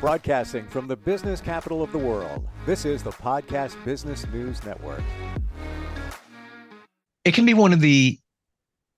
Broadcasting from the business capital of the world, this is the Podcast Business News Network. It can be one of the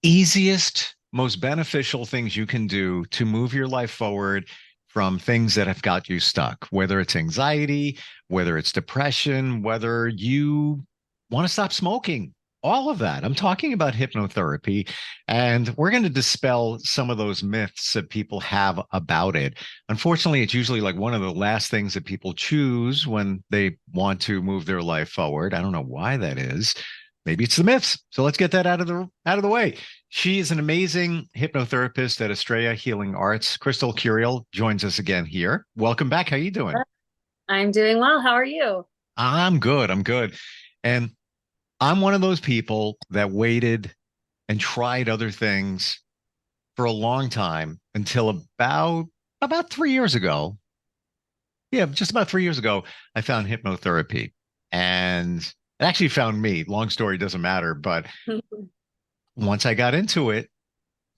easiest, most beneficial things you can do to move your life forward from things that have got you stuck, whether it's anxiety, whether it's depression, whether you want to stop smoking, all of that. I'm talking about hypnotherapy, and we're going to dispel some of those myths that people have about it. Unfortunately, it's usually like one of the last things that people choose when they want to move their life forward. I don't know why that is. Maybe it's the myths. So let's get that out of the way. She is an amazing hypnotherapist at Estrella Healing Arts. Crystal Curiel joins us again here. Welcome back. How are you doing? I'm doing well. How are you? I'm good. I'm good. And I'm one of those people that waited and tried other things for a long time until about 3 years ago. Yeah, just about 3 years ago, I found hypnotherapy, and it actually found me. Long story, doesn't matter. But once I got into it,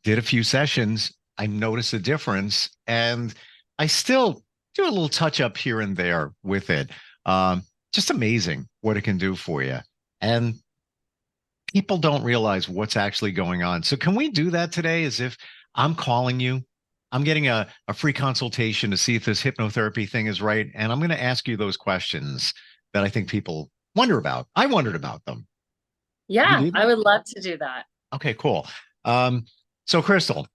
did a few sessions, I noticed a difference, and I still do a little touch up here and there with it. Just amazing what it can do for you. And people don't realize what's actually going on. So can we do that today as if I'm calling you? I'm getting a free consultation to see if this hypnotherapy thing is right. And I'm going to ask you those questions that I think people wonder about. I wondered about them. Yeah, I would love to do that. Okay, cool. So Crystal,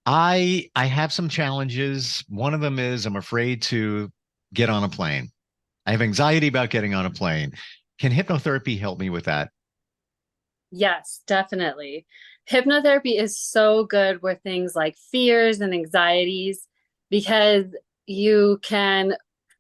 I have some challenges. One of them is I'm afraid to get on a plane. I have anxiety about getting on a plane. Can hypnotherapy help me with that? Yes, definitely. Hypnotherapy is so good with things like fears and anxieties because you can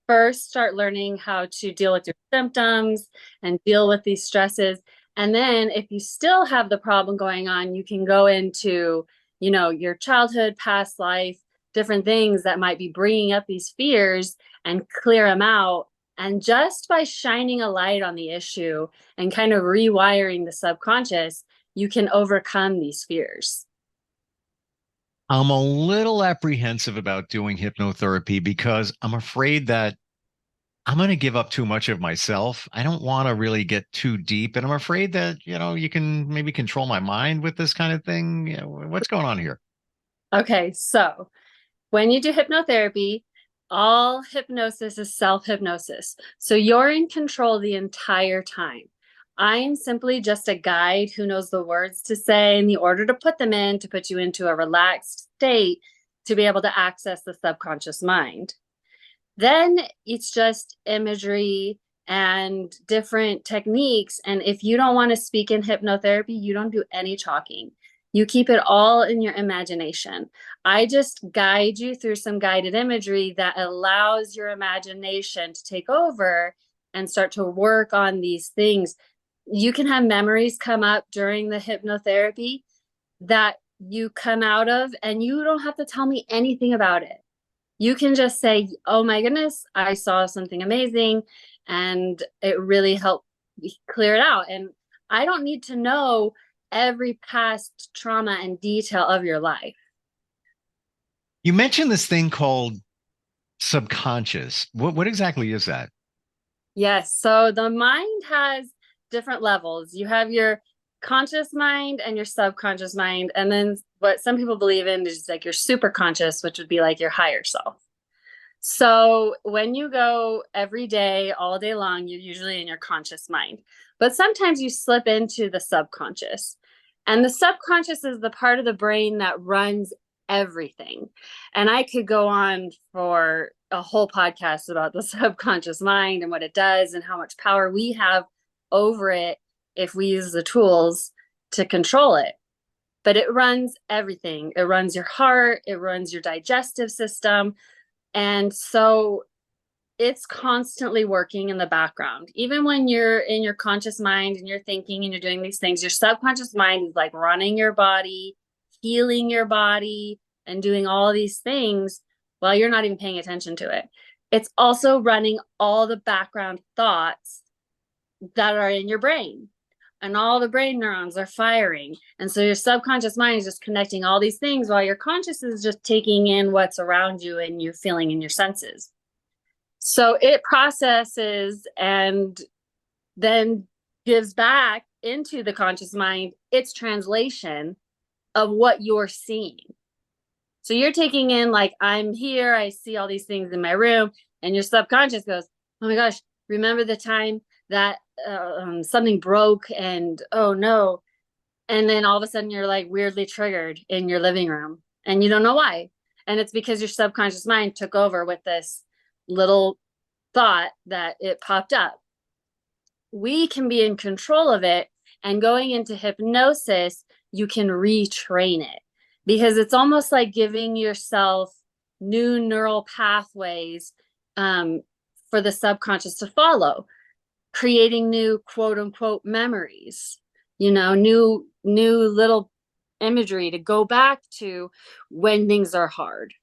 first start learning how to deal with your symptoms and deal with these stresses. And then if you still have the problem going on, you can go into, your childhood, past life, different things that might be bringing up these fears and clear them out. And just by shining a light on the issue and kind of rewiring the subconscious, you can overcome these fears. I'm a little apprehensive about doing hypnotherapy because I'm afraid that I'm going to give up too much of myself. I don't want to really get too deep. And I'm afraid that, you can maybe control my mind with this kind of thing. What's going on here? Okay, so when you do hypnotherapy, all hypnosis is self-hypnosis. So you're in control the entire time. I am simply just a guide who knows the words to say and the order to put them in to put you into a relaxed state to be able to access the subconscious mind. Then it's just imagery and different techniques. And if you don't want to speak in hypnotherapy, you don't do any talking. You keep it all in your imagination. I just guide you through some guided imagery that allows your imagination to take over and start to work on these things. You can have memories come up during the hypnotherapy that you come out of, and you don't have to tell me anything about it. You can just say, oh my goodness, I saw something amazing, and it really helped clear it out. And I don't need to know every past trauma and detail of your life. You mentioned this thing called subconscious. What exactly is that? Yes. So the mind has different levels. You have your conscious mind and your subconscious mind. And then what some people believe in is like your super conscious, which would be like your higher self. So when you go every day, all day long, you're usually in your conscious mind. But sometimes you slip into the subconscious. And the subconscious is the part of the brain that runs everything. And I could go on for a whole podcast about the subconscious mind and what it does and how much power we have over it if we use the tools to control it. But it runs everything. It runs your heart, it runs your digestive system. And so it's constantly working in the background. Even when you're in your conscious mind and you're thinking and you're doing these things, your subconscious mind is like running your body, healing your body, and doing all these things while you're not even paying attention to it. It's also running all the background thoughts that are in your brain. And all the brain neurons are firing. And so your subconscious mind is just connecting all these things while your conscious is just taking in what's around you and you're feeling in your senses. So it processes and then gives back into the conscious mind its translation of what you're seeing. So you're taking in, like, I'm here, I see all these things in my room, and your subconscious goes, oh my gosh, remember the time that something broke, and oh no. And then all of a sudden you're like weirdly triggered in your living room and you don't know why. And it's because your subconscious mind took over with this little thought that it popped up. We can be in control of it, and going into hypnosis, you can retrain it, because it's almost like giving yourself new neural pathways for the subconscious to follow, creating new quote unquote memories, new little imagery to go back to when things are hard,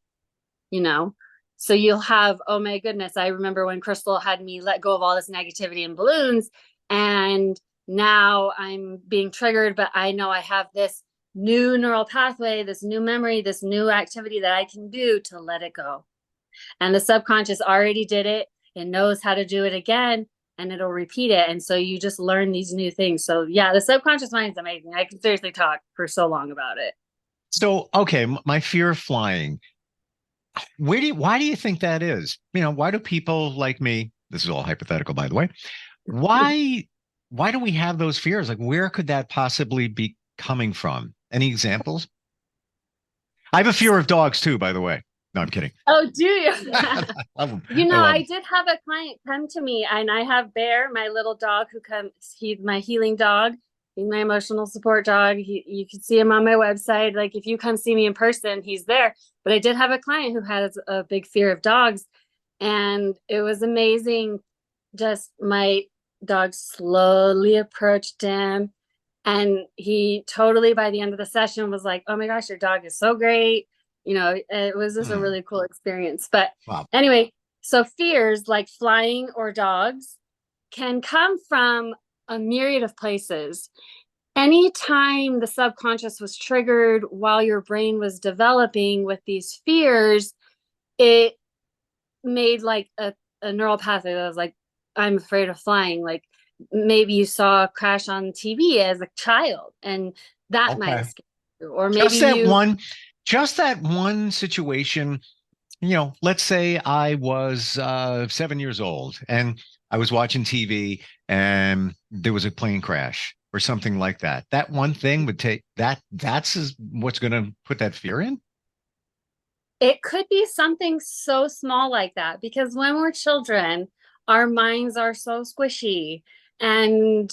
you know. So you'll have, oh my goodness, I remember when Crystal had me let go of all this negativity and balloons, and now I'm being triggered, but I know I have this new neural pathway, this new memory, this new activity that I can do to let it go. And the subconscious already did it. It knows how to do it again, and it'll repeat it. And so you just learn these new things. So yeah, the subconscious mind is amazing. I can seriously talk for so long about it. So, okay, my fear of flying. Why do you think that is? Why do people like me, this is all hypothetical, by the way, why do we have those fears? Like, where could that possibly be coming from? Any examples? I have a fear of dogs too, by the way. No, I'm kidding. Oh, do you? I did have a client come to me, and I have Bear, my little dog, who comes. He's my healing dog. He's my emotional support dog. You can see him on my website. Like, if you come see me in person, he's there. But I did have a client who has a big fear of dogs, and it was amazing. Just my dog slowly approached him, and he totally, by the end of the session, was like, oh my gosh, your dog is so great. It was just a really cool experience. But wow. anyway, so fears like flying or dogs can come from a myriad of places. Anytime the subconscious was triggered while your brain was developing with these fears, it made like a neural pathway that was like, I'm afraid of flying. Like, maybe you saw a crash on TV as a child, and that might escape you. Or maybe just that one situation. Let's say I was 7 years old and I was watching TV and there was a plane crash or something like that. That one thing would take that's what's going to put that fear in. It could be something so small like that, because when we're children, our minds are so squishy, and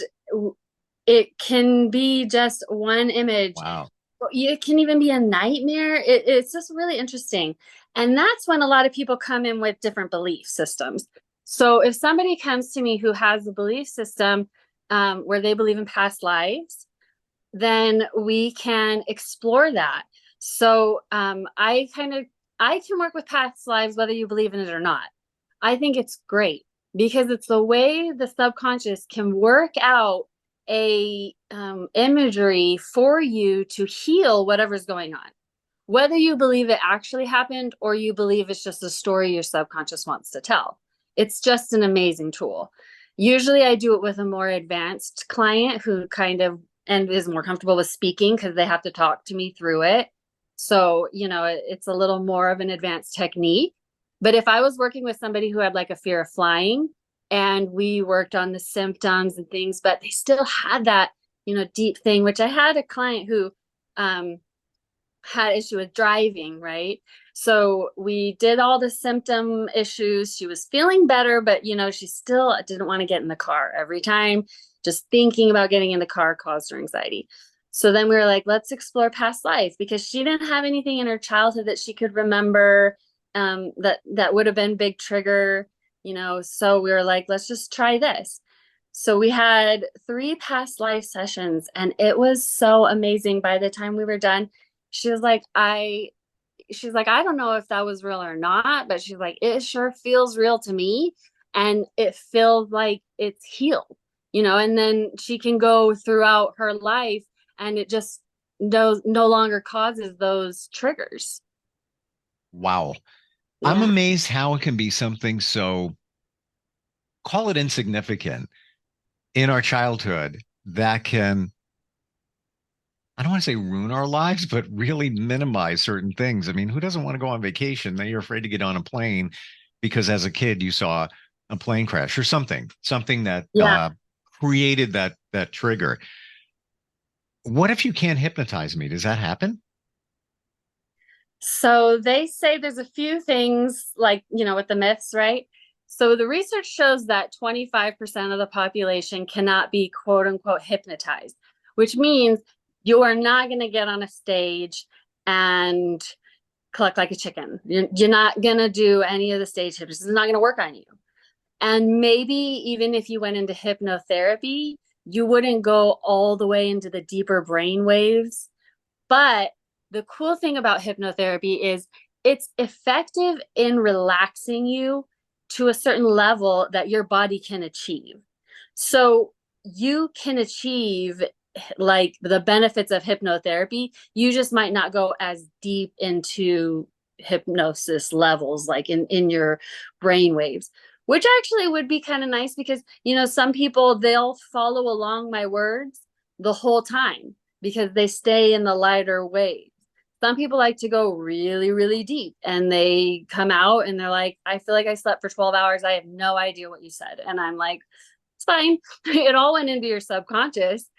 it can be just one image. Wow. It can even be a nightmare. It's just really interesting. And that's when a lot of people come in with different belief systems. So if somebody comes to me who has a belief system where they believe in past lives, then we can explore that. So I can work with past lives, whether you believe in it or not. I think it's great, because it's the way the subconscious can work out a imagery for you to heal whatever's going on, whether you believe it actually happened or you believe it's just a story your subconscious wants to tell. It's just an amazing tool. Usually I do it with a more advanced client who kind of and is more comfortable with speaking, because they have to talk to me through it. So, it's a little more of an advanced technique. But if I was working with somebody who had like a fear of flying, and we worked on the symptoms and things, but they still had that, deep thing, which I had a client who had issue with driving, right? So we did all the symptom issues. She was feeling better, but, she still didn't want to get in the car. Every time just thinking about getting in the car caused her anxiety. So then we were like, let's explore past life, because she didn't have anything in her childhood that she could remember that would have been big trigger. So we were like, let's just try this. So we had 3 past life sessions, and it was so amazing. By the time we were done, she's like, I don't know if that was real or not, but she's like, it sure feels real to me. And it feels like it's healed, and then she can go throughout her life, and it just no longer causes those triggers. Wow. I'm Yeah. amazed how it can be something so, call it insignificant, in our childhood that can, I don't want to say ruin our lives, but really minimize certain things. I mean, who doesn't want to go on vacation? Now you're afraid to get on a plane because as a kid you saw a plane crash or something that Yeah. created that trigger. What if you can't hypnotize me? Does that happen? So they say there's a few things like, with the myths, right? So the research shows that 25% of the population cannot be quote unquote hypnotized, which means you are not going to get on a stage and cluck like a chicken. You're not going to do any of the stage hypnosis. It's not going to work on you. And maybe even if you went into hypnotherapy, you wouldn't go all the way into the deeper brain waves. But the cool thing about hypnotherapy is it's effective in relaxing you to a certain level that your body can achieve. So you can achieve like the benefits of hypnotherapy. You just might not go as deep into hypnosis levels like in your brain waves, which actually would be kind of nice because some people, they'll follow along my words the whole time because they stay in the lighter waves. Some people like to go really, really deep and they come out and they're like, I feel like I slept for 12 hours. I have no idea what you said. And I'm like, it's fine. It all went into your subconscious,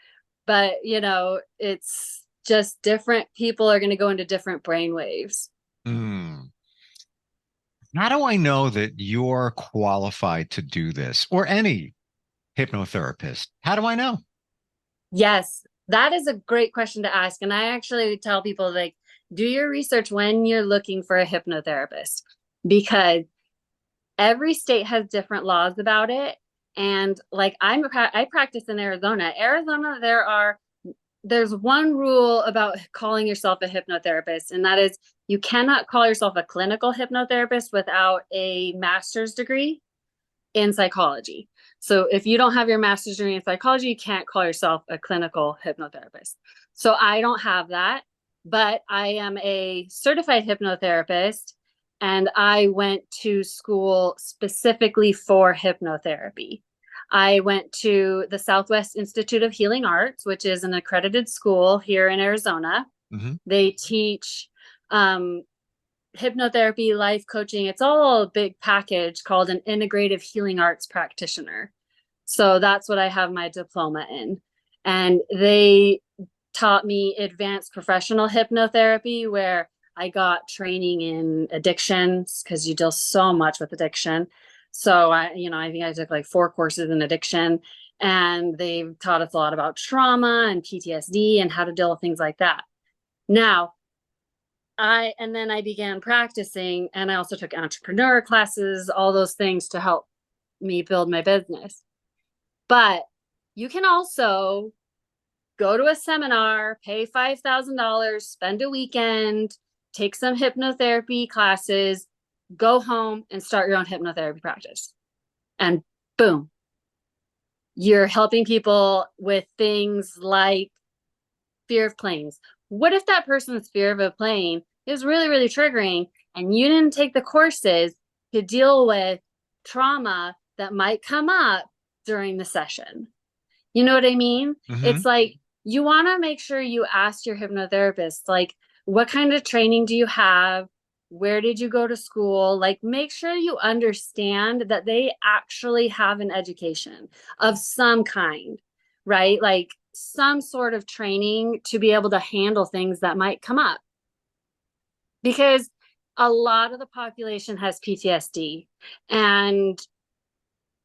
but it's just different people are going to go into different brain waves. Hmm. How do I know that you're qualified to do this or any hypnotherapist? How do I know? Yes, that is a great question to ask. And I actually tell people like, do your research when you're looking for a hypnotherapist because every state has different laws about it. And like I practice in Arizona. Arizona, there's one rule about calling yourself a hypnotherapist, and that is you cannot call yourself a clinical hypnotherapist without a master's degree in psychology. So if you don't have your master's degree in psychology, you can't call yourself a clinical hypnotherapist. So I don't have that, but I am a certified hypnotherapist and I went to school specifically for hypnotherapy. I went to the Southwest Institute of Healing Arts, which is an accredited school here in Arizona. Mm-hmm. They teach hypnotherapy, life coaching. It's all a big package called an integrative healing arts practitioner. So that's what I have my diploma in. And they taught me advanced professional hypnotherapy, where I got training in addictions because you deal so much with addiction. So I think I took like 4 courses in addiction, and they've taught us a lot about trauma and PTSD and how to deal with things like that. Now, and then I began practicing, and I also took entrepreneur classes, all those things to help me build my business. But you can also go to a seminar, pay $5,000, spend a weekend, take some hypnotherapy classes, go home and start your own hypnotherapy practice. And boom, you're helping people with things like fear of planes. What if that person's fear of a plane is really, really triggering and you didn't take the courses to deal with trauma that might come up during the session? You know what I mean? Mm-hmm. It's like you want to make sure you ask your hypnotherapist, like, what kind of training do you have? Where did you go to school? Like, make sure you understand that they actually have an education of some kind, right? Like some sort of training to be able to handle things that might come up. Because a lot of the population has PTSD and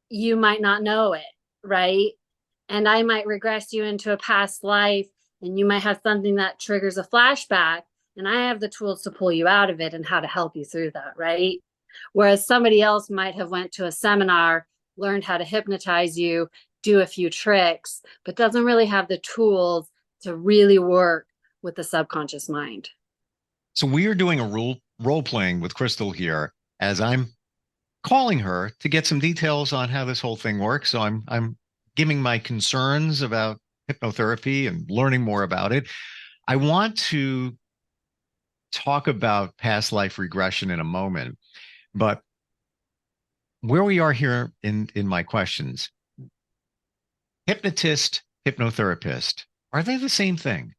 you might not know it, right? And I might regress you into a past life and you might have something that triggers a flashback, and I have the tools to pull you out of it and how to help you through that, right? Whereas somebody else might have went to a seminar, learned how to hypnotize you, do a few tricks, but doesn't really have the tools to really work with the subconscious mind. So we are doing a role playing with Crystal here as I'm calling her to get some details on how this whole thing works. So I'm giving my concerns about hypnotherapy and learning more about it. I want to talk about past life regression in a moment. But where we are here in my questions, hypnotist, hypnotherapist, are they the same thing?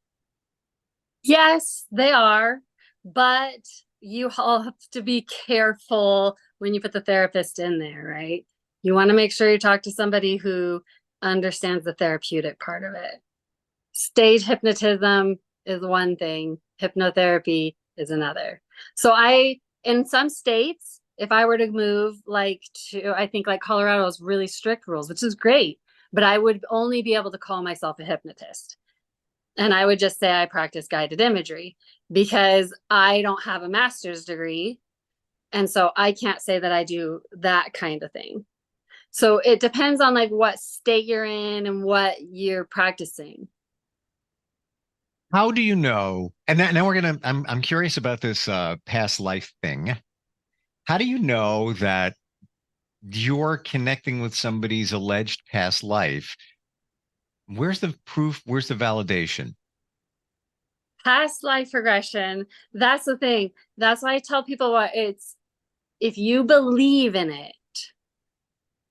Yes, they are, but you all have to be careful when you put the therapist in there, right? You want to make sure you talk to somebody who understands the therapeutic part of it. Stage hypnotism is one thing, hypnotherapy is another. So in some states, if I were to move I think like Colorado has really strict rules, which is great, but I would only be able to call myself a hypnotist. And I would just say I practice guided imagery because I don't have a master's degree. And so I can't say that I do that kind of thing. So it depends on like what state you're in and what you're practicing. How do you know? And now I'm curious about this past life thing. How do you know that you're connecting with somebody's alleged past life? Where's the proof? Where's the validation? Past life regression, that's the thing. That's why I tell people if you believe in it,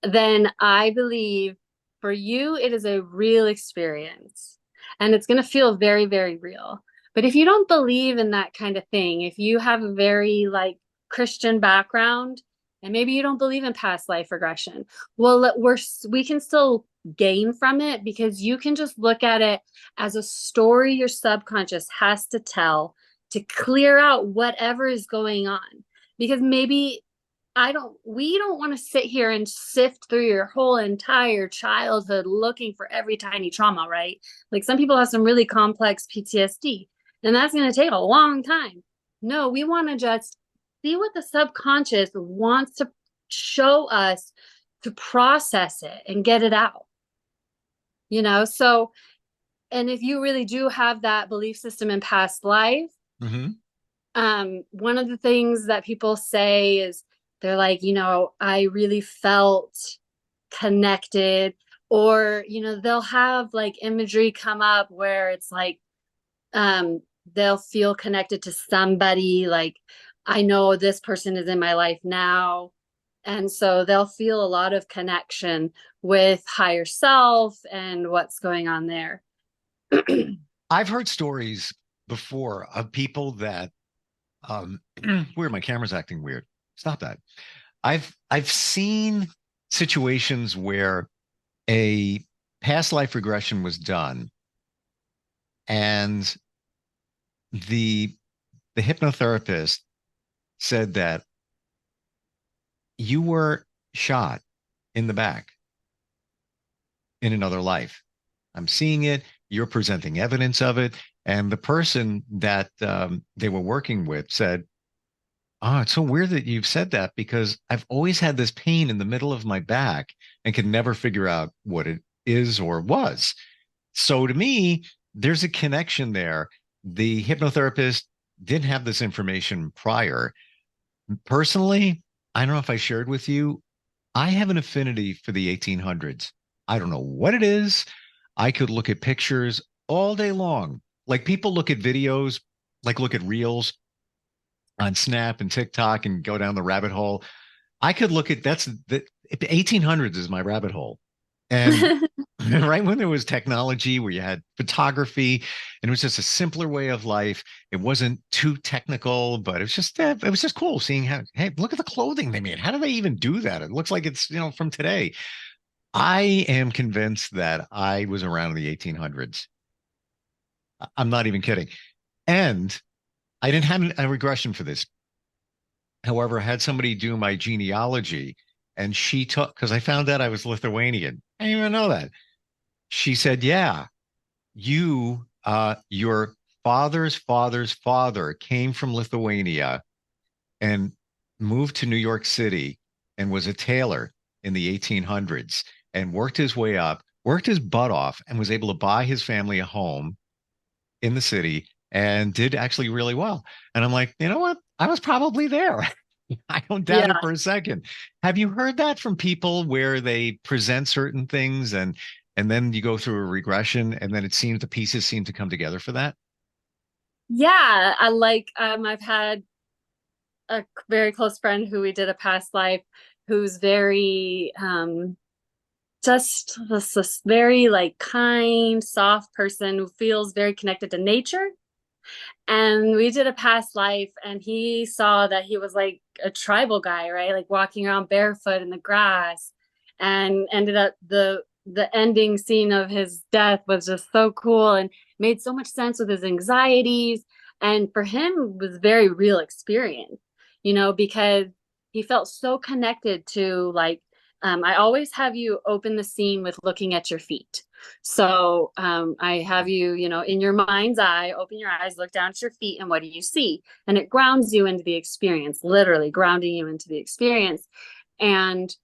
then I believe for you, it is a real experience and it's going to feel very, very real. But if you don't believe in that kind of thing, if you have a very like Christian background and maybe you don't believe in past life regression, well, we can still gain from it because you can just look at it as a story your subconscious has to tell to clear out whatever is going on. Because maybe we don't want to sit here and sift through your whole entire childhood looking for every tiny trauma, right? Like some people have some really complex PTSD, and that's going to take a long time. No, we want to just see what the subconscious wants to show us to process it and get it out, So, and if you really do have that belief system in past life, Mm-hmm. one of the things that people say is they're like, I really felt connected, or, they'll have like imagery come up where it's like, they'll feel connected to somebody. Like, I know this person is in my life now. And so they'll feel a lot of connection with higher self and what's going on there. I've heard stories before of people that weird, my camera's acting weird. Stop that. I've seen situations where a past life regression was done and the the hypnotherapist said that you were shot in the back in another life. I'm seeing it. You're presenting evidence of it. And the person that they were working with said, "Oh, it's so weird that you've said that because I've always had this pain in the middle of my back and can never figure out what it is or was." So to me, there's a connection there. The hypnotherapist didn't have this information prior. Personally, I don't know if I shared with you, I have an affinity for the 1800s. I don't know what it is. I could look at pictures all day long. Like people look at videos, like look at reels on Snap and TikTok and go down the rabbit hole. I could look at the 1800s is my rabbit hole. And right when there was technology where you had photography and it was just a simpler way of life. It wasn't too technical, but it was just cool seeing how, hey, look at the clothing they made. How do they even do that? It looks like it's, from today. I am convinced that I was around in the 1800s. I'm not even kidding. And I didn't have a regression for this. However, I had somebody do my genealogy and she took, because I found out I was Lithuanian. I didn't even know that. She said, yeah, your father's father's father came from Lithuania and moved to New York City and was a tailor in the 1800s and worked his way up, worked his butt off, and was able to buy his family a home in the city and did actually really well. And I'm like, you know what? I was probably there. I don't doubt it Yeah. for a second. Have you heard that from people where they present certain things and then you go through a regression and then it seems the pieces seem to come together for that? Yeah. I've had a very close friend who we did a past life, who's very just this very like kind, soft person who feels very connected to nature. And we did a past life, and he saw that he was like a tribal guy, right? Like walking around barefoot in the grass, and ended up the ending scene of his death was just so cool and made so much sense with his anxieties. And for him, it was a very real experience, because he felt so connected to like, I always have you open the scene with looking at your feet. So I have you, in your mind's eye, open your eyes, look down at your feet, and what do you see? And it grounds you into the experience, literally grounding you into the experience. And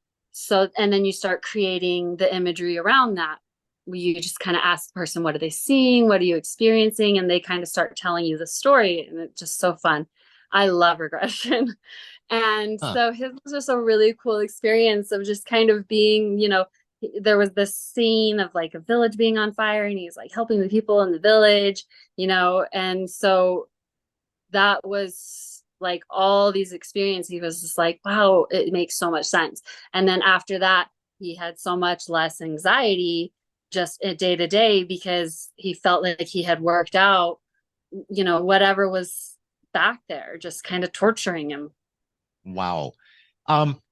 and then you start creating the imagery around that. You just kind of ask the person, what are they seeing? What are you experiencing? And they kind of start telling you the story. And it's just so fun. I love regression. And Huh. so his was just a really cool experience of just kind of being, there was this scene of like a village being on fire, and he's like helping the people in the village, and so that was like all these experiences. He was just like, wow, it makes so much sense. And then after that, he had so much less anxiety just day to day, because he felt like he had worked out, whatever was back there, just kind of torturing him. Wow.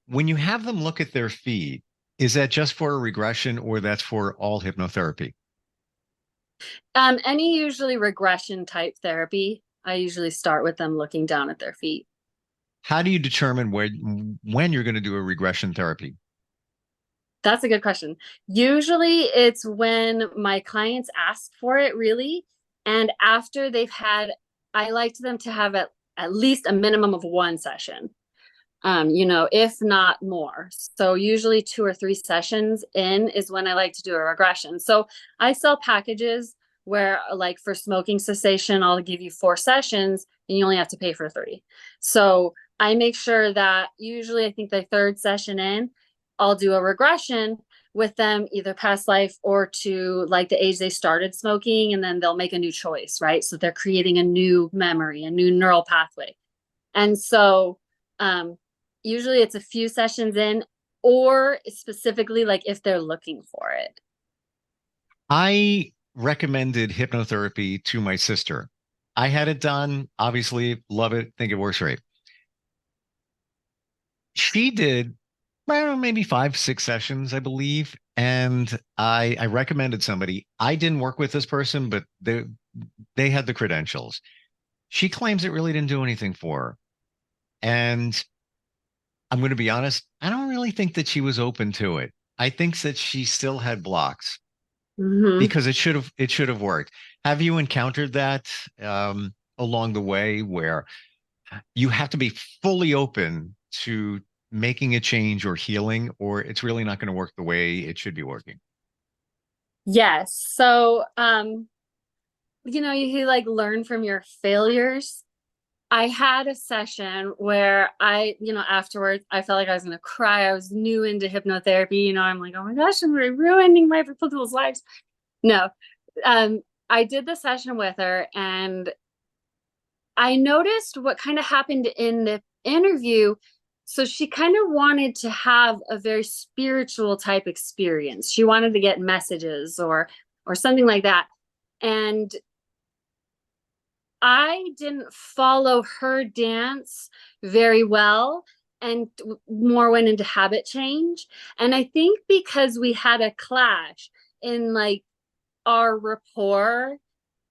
When you have them look at their feet, is that just for a regression or that's for all hypnotherapy? Any usually regression type therapy, I usually start with them looking down at their feet. How do you determine when you're going to do a regression therapy? That's a good question. Usually it's when my clients ask for it, really. And after I like them to have at least a minimum of one session, if not more. So usually 2 or 3 sessions in is when I like to do a regression. So I sell packages where, like, for smoking cessation, I'll give you 4 sessions and you only have to pay for 3. So I make sure that usually, I think the 3rd session in, I'll do a regression with them, either past life or to like the age they started smoking, and then they'll make a new choice, right? So they're creating a new memory, a new neural pathway. And so usually it's a few sessions in, or specifically like if they're looking for it. I recommended hypnotherapy to my sister. I had it done, obviously, love it, think it works great. She did, well, maybe 5, 6 sessions, I believe. And I recommended somebody. I didn't work with this person, but they had the credentials. She claims it really didn't do anything for her. And I'm going to be honest, I don't really think that she was open to it. I think that she still had blocks Mm-hmm. because it should have worked. Have you encountered that along the way where you have to be fully open to making a change or healing, or it's really not going to work the way it should be working? Yes. So, you like learn from your failures. I had a session where afterwards I felt like I was going to cry. I was new into hypnotherapy. I'm like, oh my gosh, I'm ruining my people's lives. No, I did the session with her, and I noticed what kind of happened in the interview. So she kind of wanted to have a very spiritual type experience. She wanted to get messages or something like that. And I didn't follow her dance very well, and more went into habit change. And I think because we had a clash in like our rapport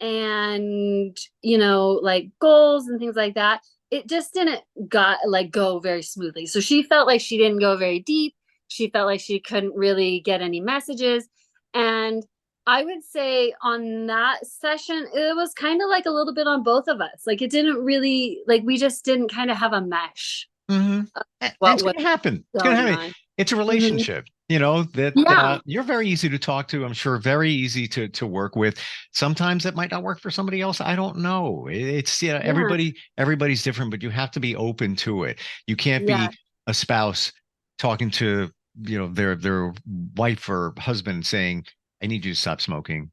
and, like goals and things like that, it just didn't go very smoothly. So she felt like she didn't go very deep. She felt like she couldn't really get any messages. And I would say on that session, it was kind of like a little bit on both of us. Like it didn't really, like we just didn't kind of have a mesh Mm-hmm. of And what it's was going to happen. It's going to going happen. on. It's a Hmm. relationship, that Yeah. you're very easy to talk to. I'm sure very easy to work with. Sometimes it might not work for somebody else. I don't know. It's Yeah. everybody's different, but you have to be open to it. You can't Yeah. be a spouse talking to their wife or husband saying, "I need you to stop smoking.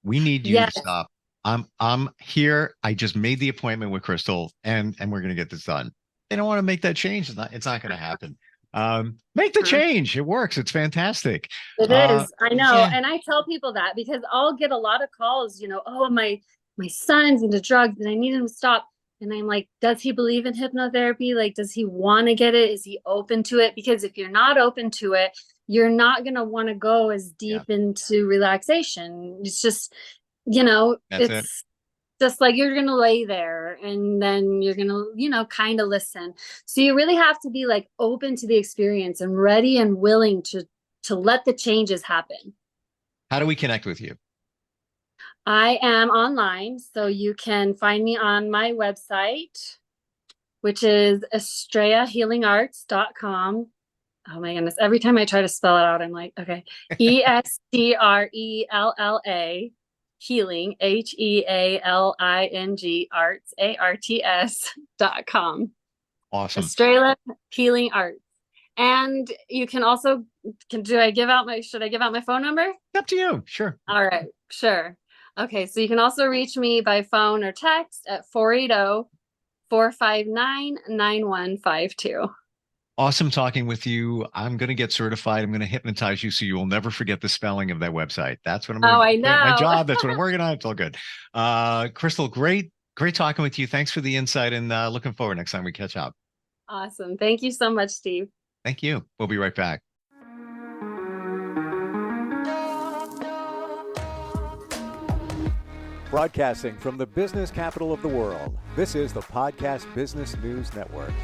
We need you to Yes. stop. I'm here. I just made the appointment with Crystal, and we're going to get this done." they don't want to make that change. It's not going to happen. Make the change. It works. It's fantastic. It is. I know. Yeah. And I tell people that because I'll get a lot of calls, oh, my son's into drugs and I need him to stop. And I'm like, does he believe in hypnotherapy? Like, does he want to get it? Is he open to it? Because if you're not open to it, you're not going to want to go as deep into relaxation. It's just, it's just like you're going to lay there and then you're going to, kind of listen. So you really have to be like open to the experience and ready and willing to let the changes happen. How do we connect with you? I am online, so you can find me on my website, which is estrellahealingarts.com. Oh my goodness. Every time I try to spell it out, I'm like, okay. ESTRELLA healing, HEALING arts, ARTS.com. Awesome. Estrella Healing Arts. And you can also, should I give out my phone number? Up to you. Sure. All right. Sure. Okay. So you can also reach me by phone or text at 480-459-9152. Awesome talking with you. I'm going to get certified. I'm going to hypnotize you so you will never forget the spelling of that website. That's what I'm going to I know. my job. That's what I'm working on. It's all good. Crystal, great talking with you. Thanks for the insight and looking forward next time we catch up. Awesome. Thank you so much, Steve. Thank you. We'll be right back. Broadcasting from the business capital of the world, this is the Podcast Business News Network.